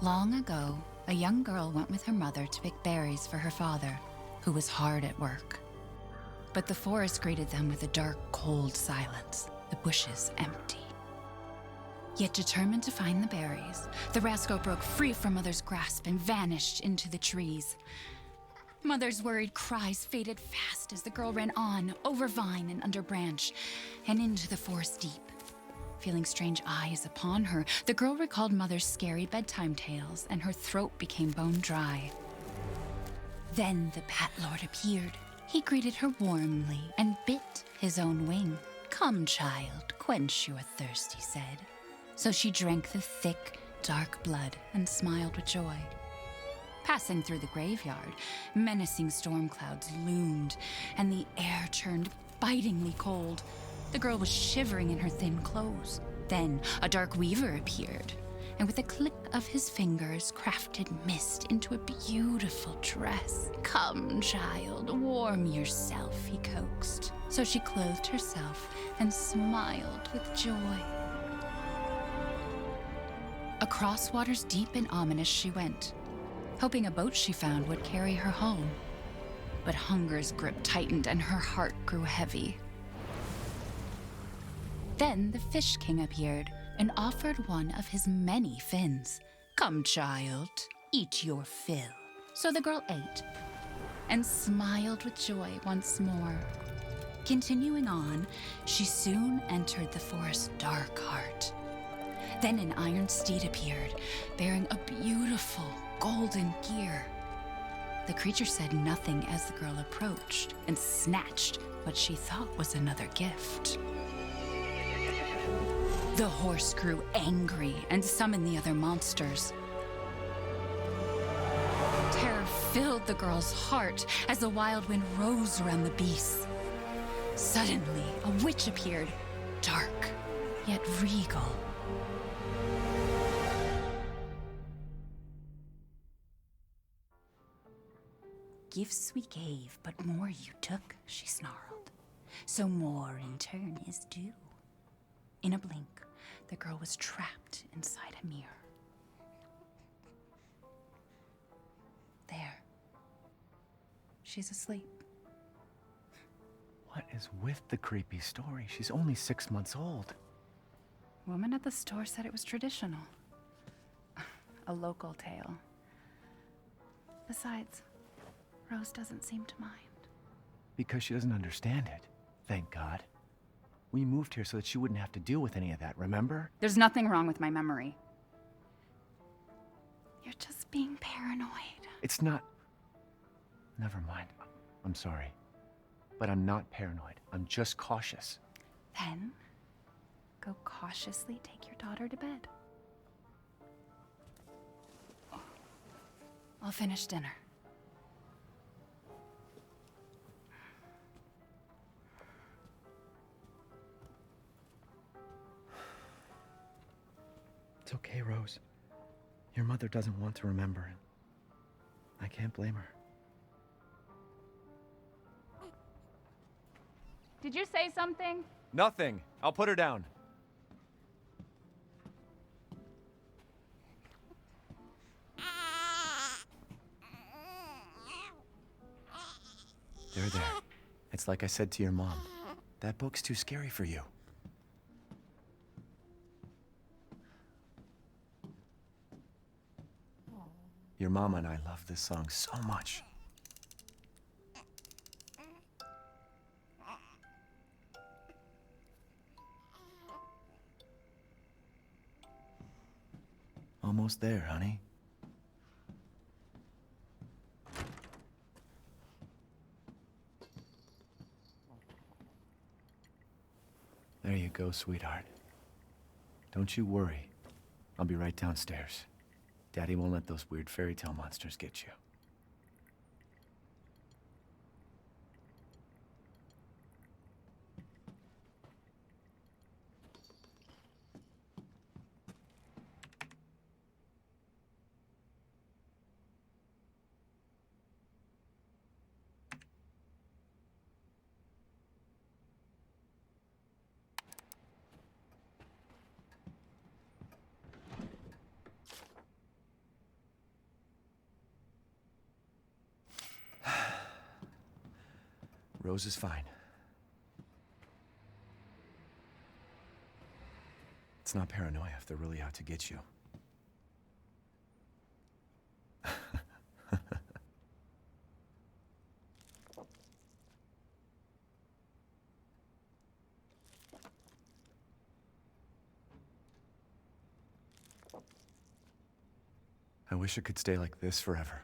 Long ago, a young girl went with her mother to pick berries for her father, who was hard at work. But the forest greeted them with a dark, cold silence, the bushes empty. Yet determined to find the berries, the rascal broke free from Mother's grasp and vanished into the trees. Mother's worried cries faded fast as the girl ran on, over vine and under branch, and into the forest deep. Feeling strange eyes upon her, the girl recalled Mother's scary bedtime tales, and her throat became bone dry. Then the Bat Lord appeared. He greeted her warmly and bit his own wing. "Come, child, quench your thirst," he said. So she drank the thick, dark blood and smiled with joy. Passing through the graveyard, menacing storm clouds loomed, and the air turned bitingly cold. The girl was shivering in her thin clothes. Then a dark weaver appeared, and with a click of his fingers, crafted mist into a beautiful dress. "Come, child, warm yourself," he coaxed. So she clothed herself and smiled with joy. Across waters deep and ominous she went, hoping a boat she found would carry her home. But hunger's grip tightened and her heart grew heavy. Then the Fish King appeared and offered one of his many fins. "Come, child, eat your fill." So the girl ate and smiled with joy once more. Continuing on, she soon entered the forest's dark heart. Then an iron steed appeared, bearing a beautiful golden gear. The creature said nothing as the girl approached and snatched what she thought was another gift. The horse grew angry and summoned the other monsters. Terror filled the girl's heart as the wild wind rose around the beasts. Suddenly, a witch appeared, dark yet regal. "Gifts we gave, but more you took," she snarled. "So more in turn is due." In a blink, the girl was trapped inside a mirror. There. She's asleep. What is with the creepy story? She's only 6 months old. Woman at the store said it was traditional. A local tale. Besides, Rose doesn't seem to mind. Because she doesn't understand it. Thank God. We moved here so that she wouldn't have to deal with any of that, remember? There's nothing wrong with my memory. You're just being paranoid. It's not... Never mind. I'm sorry. But I'm not paranoid. I'm just cautious. Then, go cautiously take your daughter to bed. I'll finish dinner. It's okay, Rose. Your mother doesn't want to remember it. I can't blame her. Did you say something? Nothing. I'll put her down. There. It's like I said to your mom. That book's too scary for you. Your mama and I love this song so much. Almost there, honey. There you go, sweetheart. Don't you worry. I'll be right downstairs. Daddy won't let those weird fairy tale monsters get you. Rose is fine. It's not paranoia if they're really out to get you. I wish it could stay like this forever.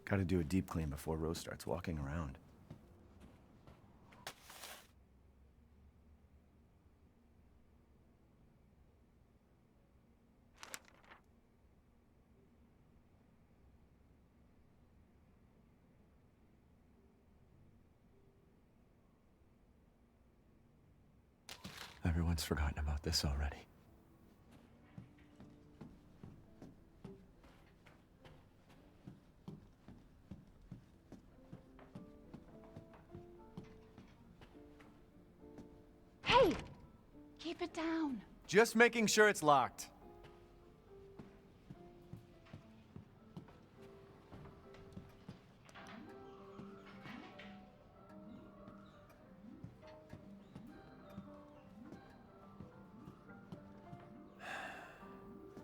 Gotta do a deep clean before Rose starts walking around. Everyone's forgotten about this already. Hey! Keep it down. Just making sure it's locked.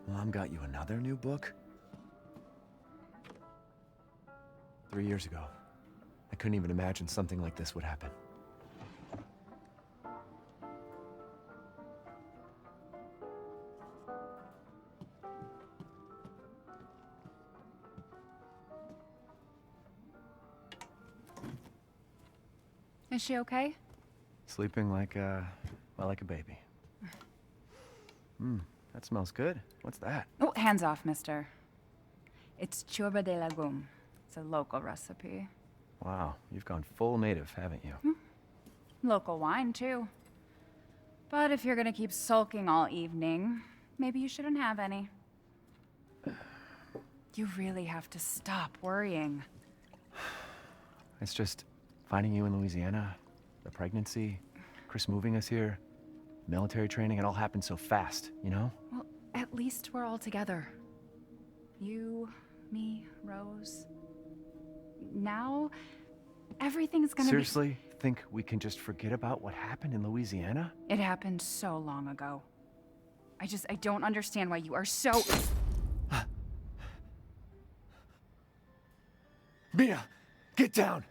Mom got you another new book? 3 years ago. I couldn't even imagine something like this would happen. Is she okay? Sleeping like like a baby. That smells good. What's that? Oh, hands off, mister. It's churba de legume. It's a local recipe. Wow, you've gone full native, haven't you? Local wine, too. But if you're gonna keep sulking all evening, maybe you shouldn't have any. You really have to stop worrying. It's just finding you in Louisiana, the pregnancy, Chris moving us here, military training, it all happened so fast, you know? Well, at least we're all together. You, me, Rose. Now, everything's gonna Seriously? Think we can just forget about what happened in Louisiana? It happened so long ago. I don't understand why you are so... Mia! Get down!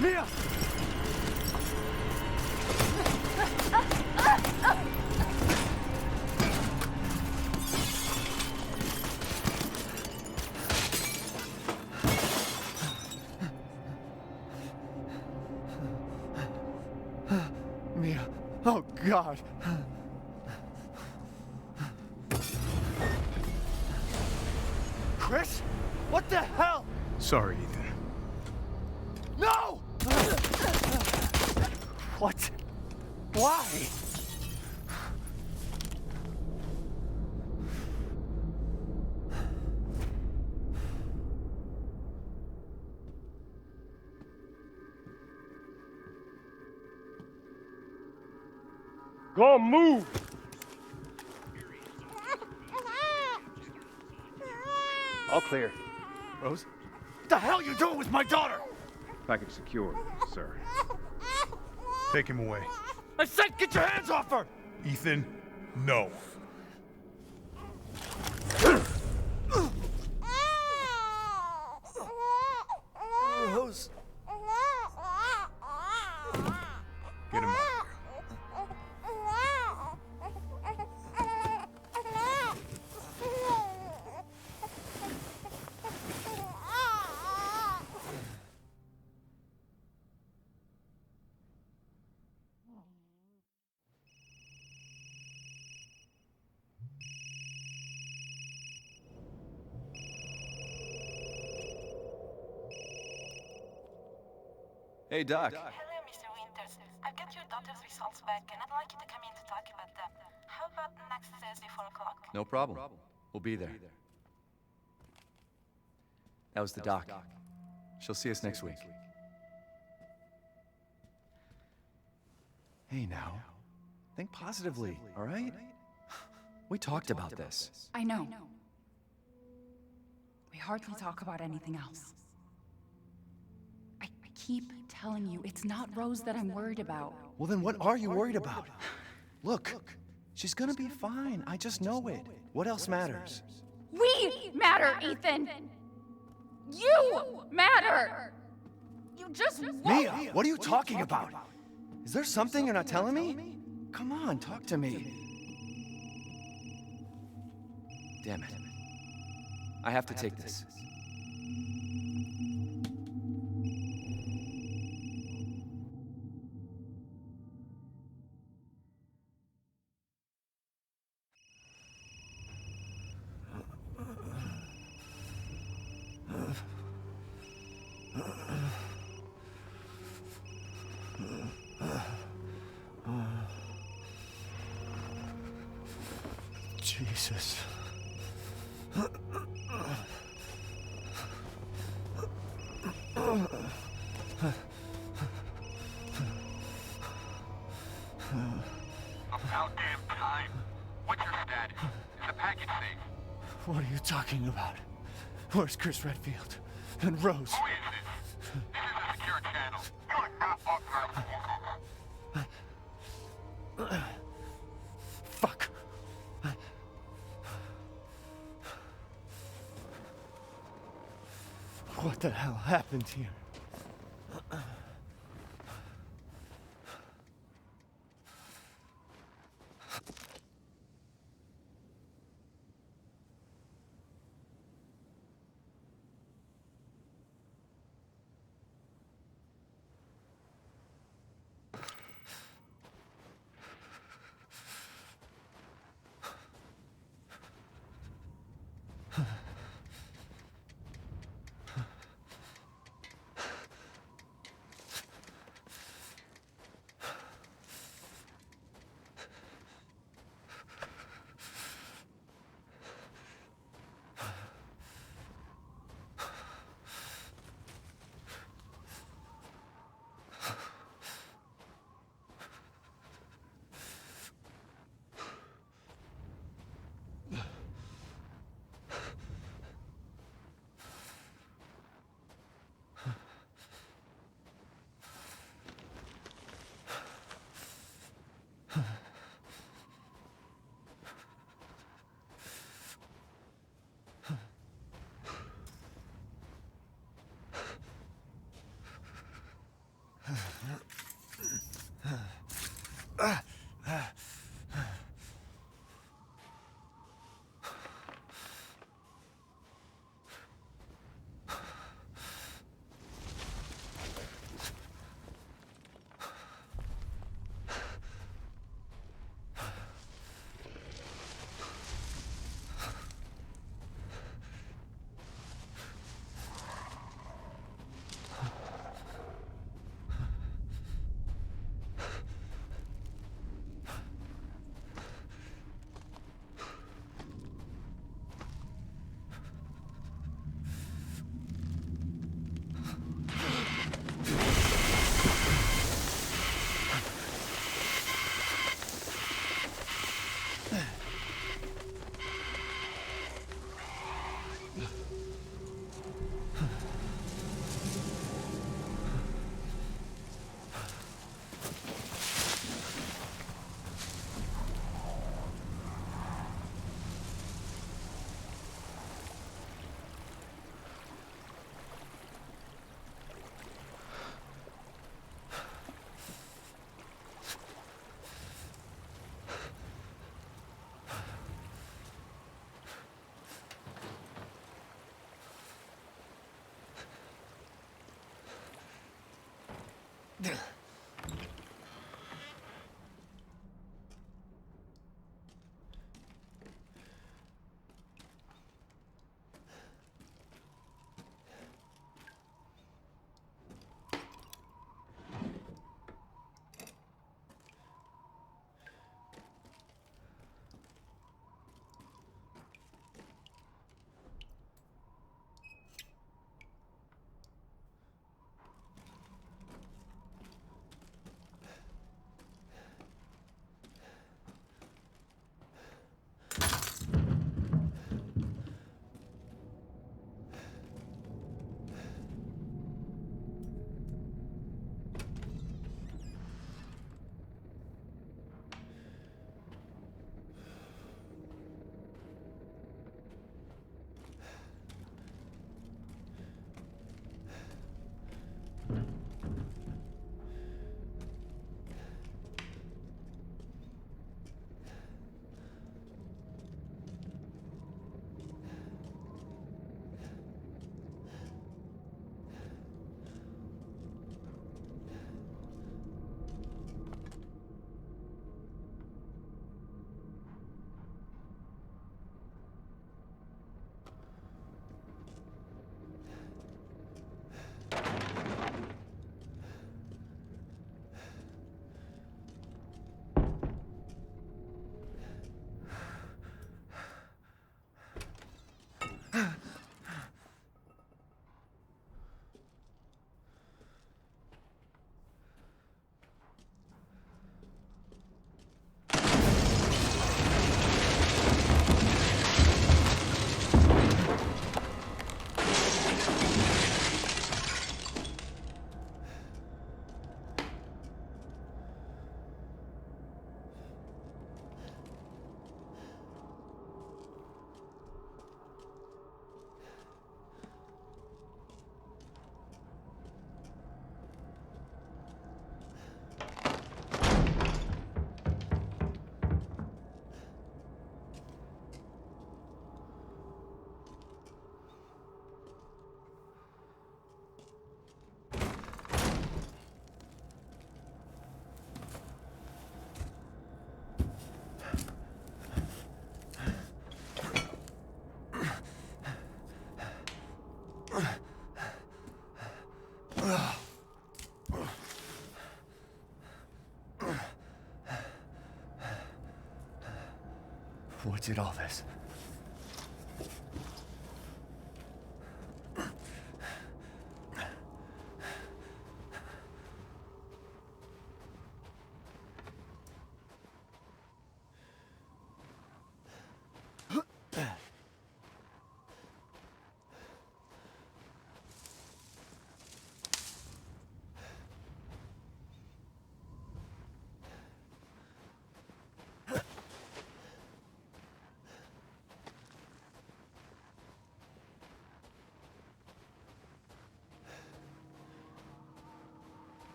Mia! Mia. Oh, God. Chris? What the hell? Sorry, Ethan. No! What? Why? Go move! All clear. Rose? What the hell you doing with my daughter? Package secured, sir. Take him away. I said get your hands off her! Ethan, no. Rose. Get him out. Hey, Doc. Hello, Mr. Winters. I've got your daughter's results back, and I'd like you to come in to talk about them. How about next Thursday, 4 o'clock? No problem. We'll be there. That was the doc. She'll see us next week. Hey, now. Think positively, all right? We talked about this. I know. We hardly talk about anything else. I keep telling you, it's not Rose that I'm worried about. Well, then what are you worried about? Look, she's gonna be fine. I just know it. What else matters? We matter, Ethan! You matter! You just won't. Mia, what are you talking about? Is there something you're not telling me? Come on, talk to me. Damn it. I have to take this. Jesus. About damn time. What's your status? Is the package safe? What are you talking about? Where's Chris Redfield? And Rose? Who is this? This is a secure channel. You are not authorized to use it. Fuck. What the hell happened here? What did all this?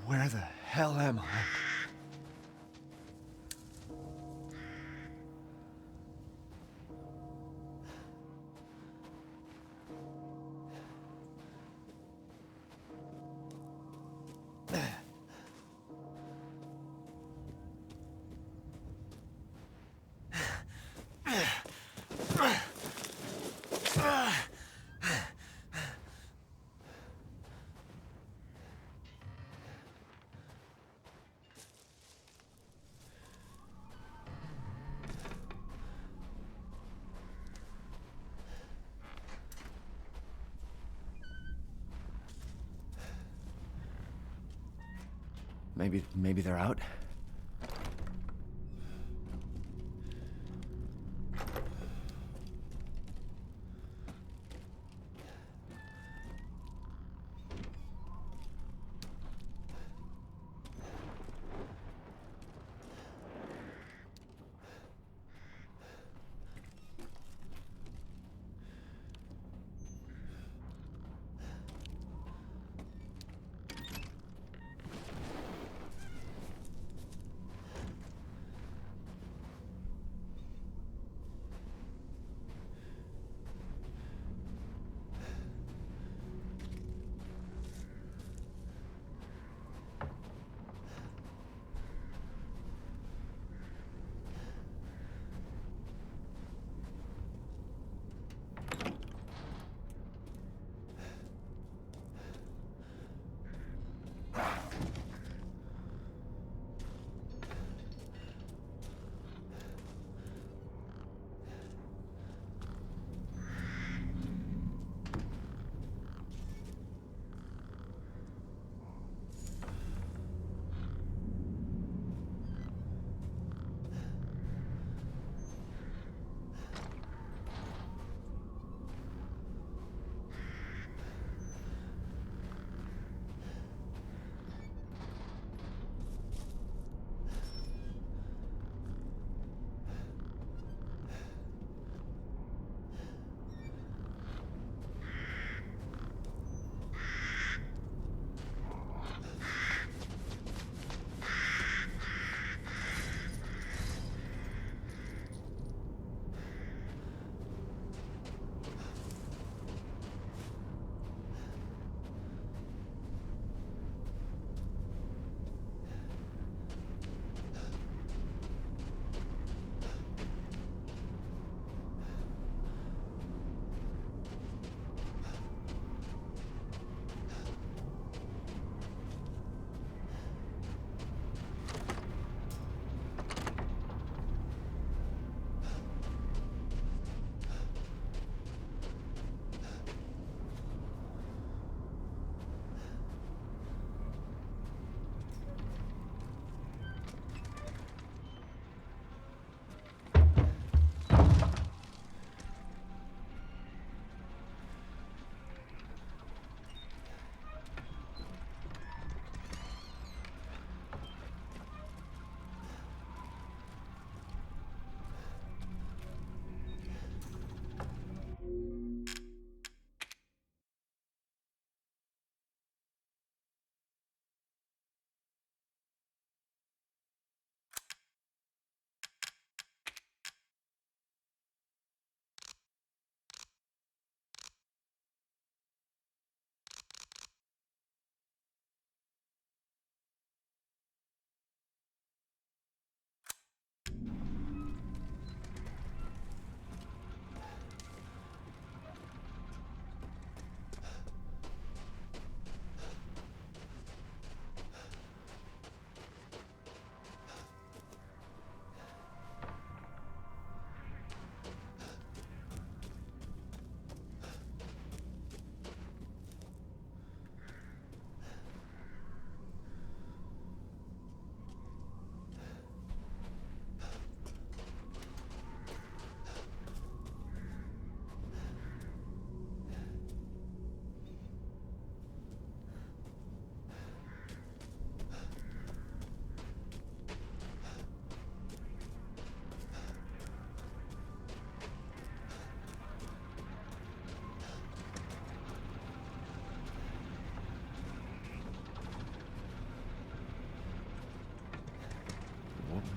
Where the hell am I? Maybe they're out?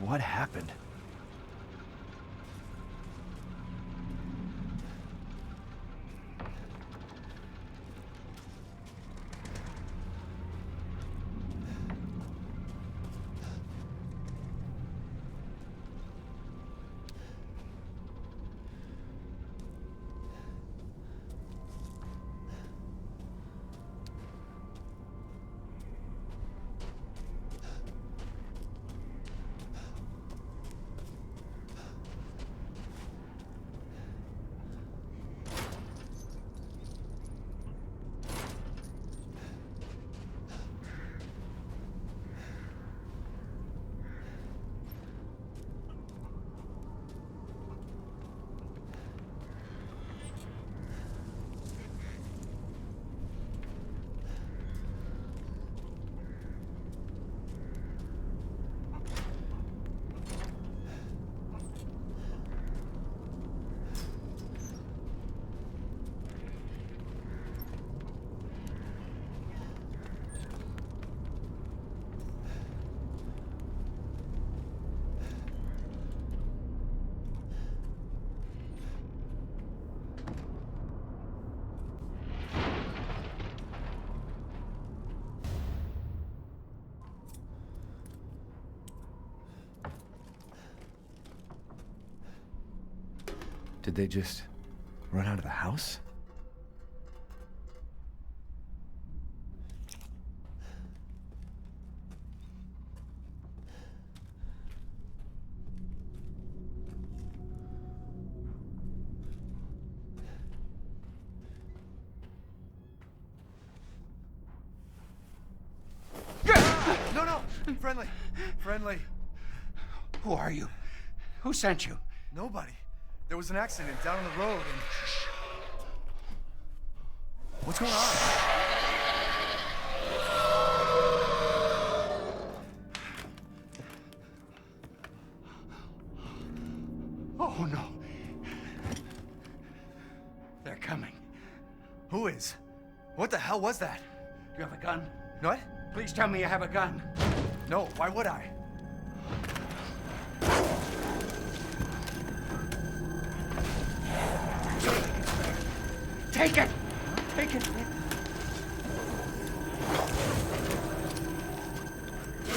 What happened? Did they just run out of the house? No! Friendly! Friendly! Who are you? Who sent you? Nobody. There was an accident down on the road and... What's going on? Oh, no. They're coming. Who is? What the hell was that? Do you have a gun? What? Please tell me you have a gun. No, why would I? Take it! Take it!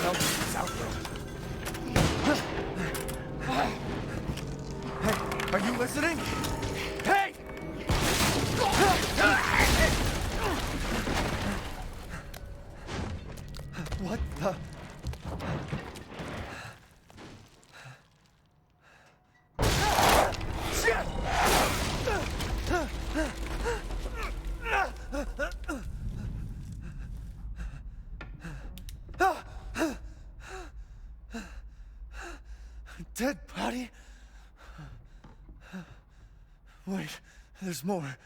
No, South. Hey, are you listening? Hey! What the? Dead body? Wait, there's more.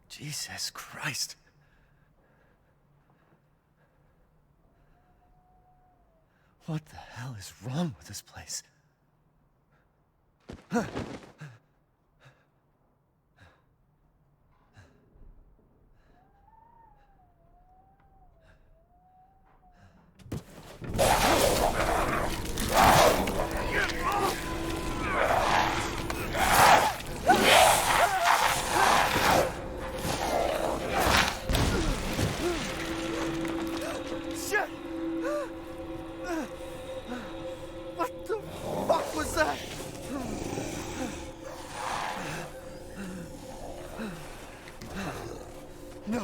Jesus Christ. What the hell is wrong with this place? Shit! What the fuck was that? No.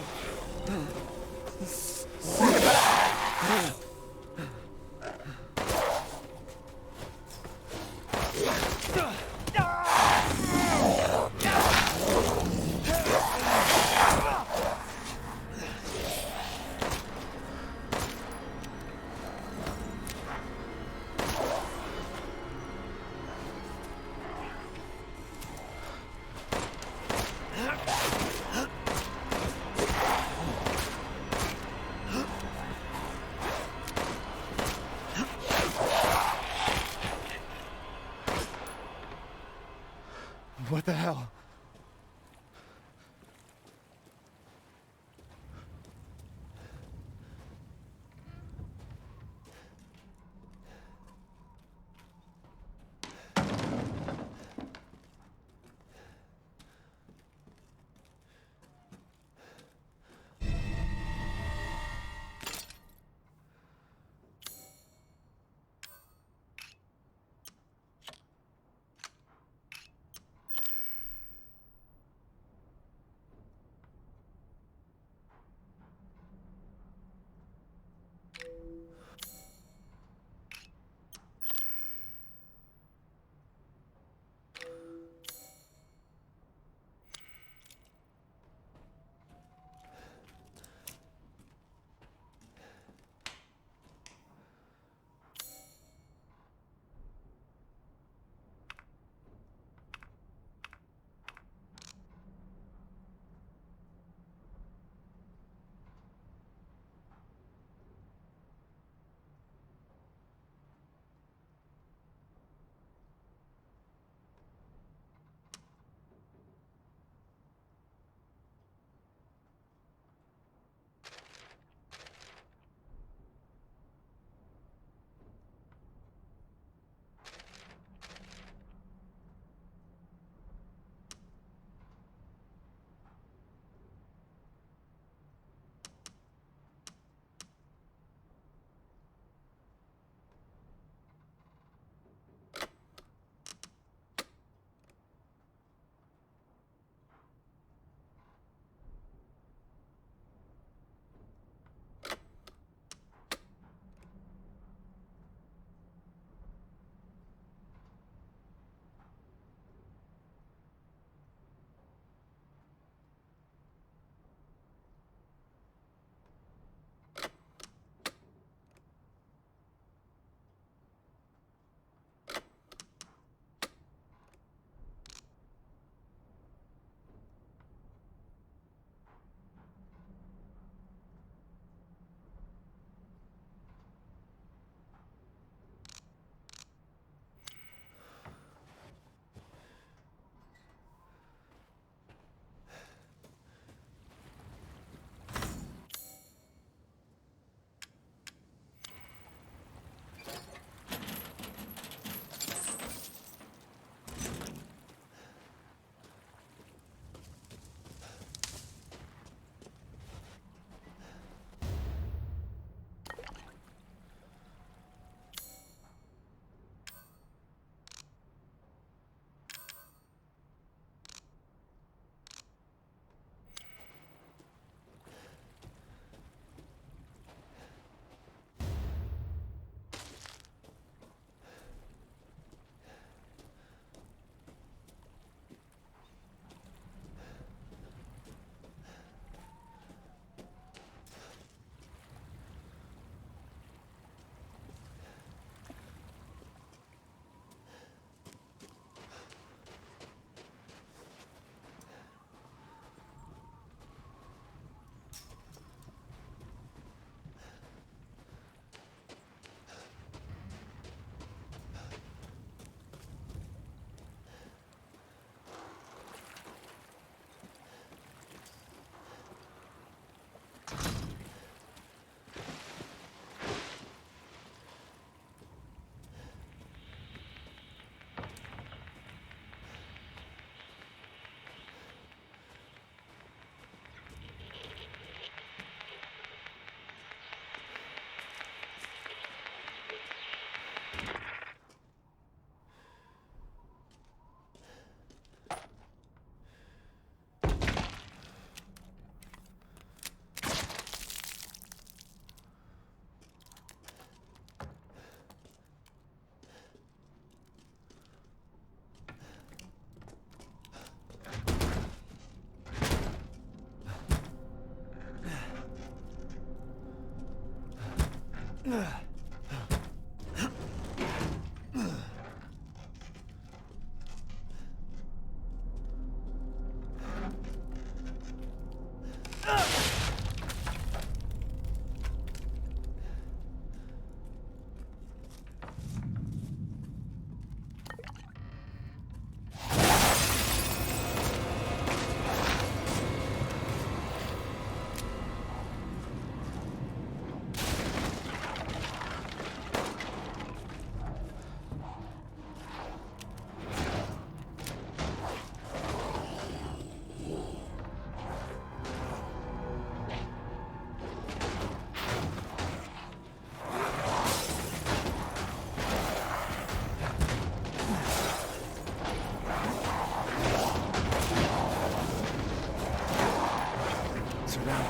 Surrounded.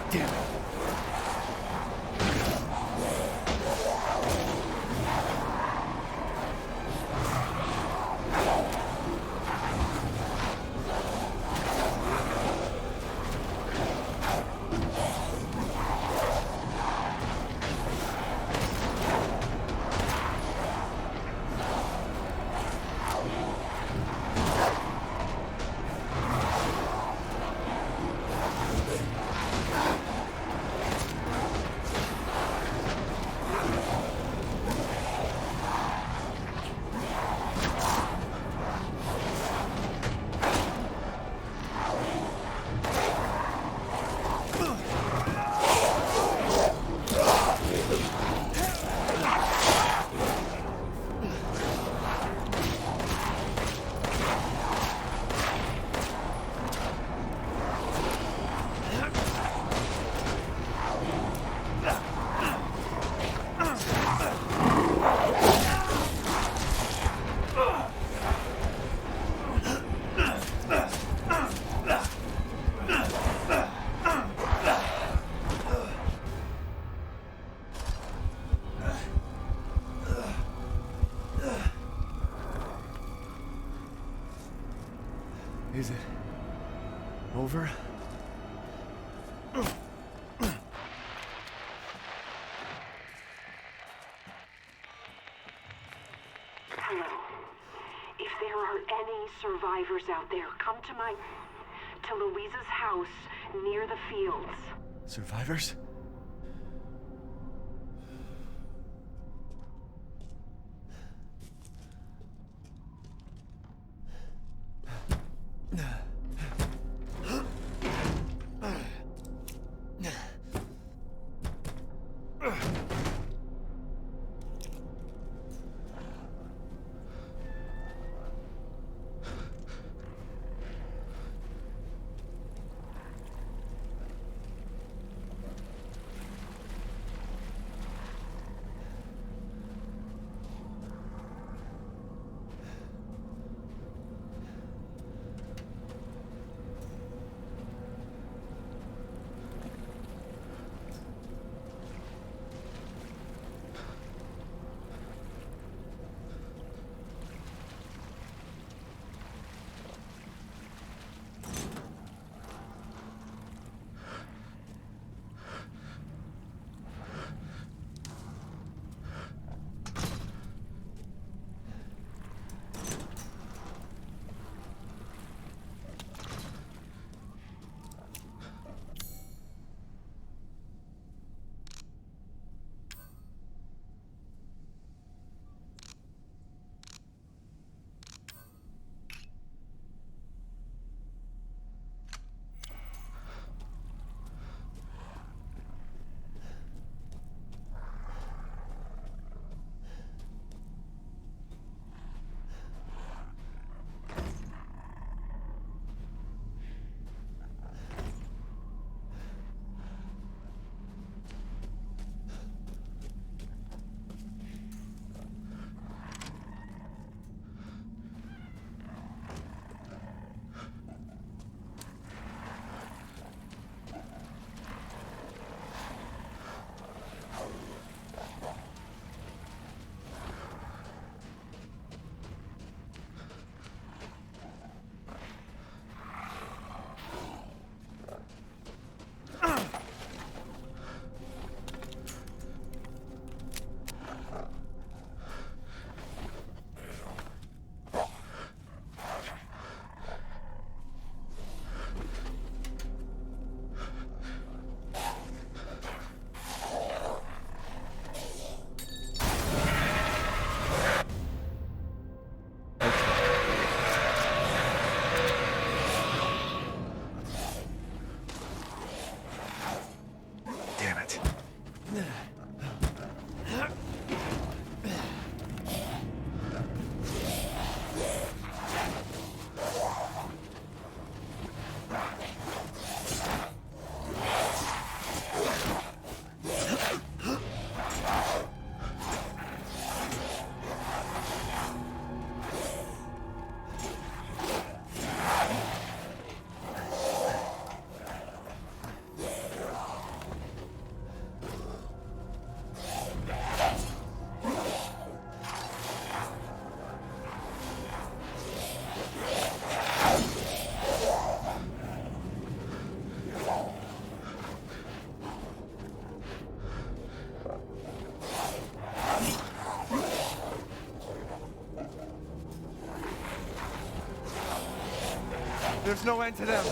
Damn it. Is it over? Hello. If there are any survivors out there, come to Louisa's house near the fields. Survivors? There's no end to them.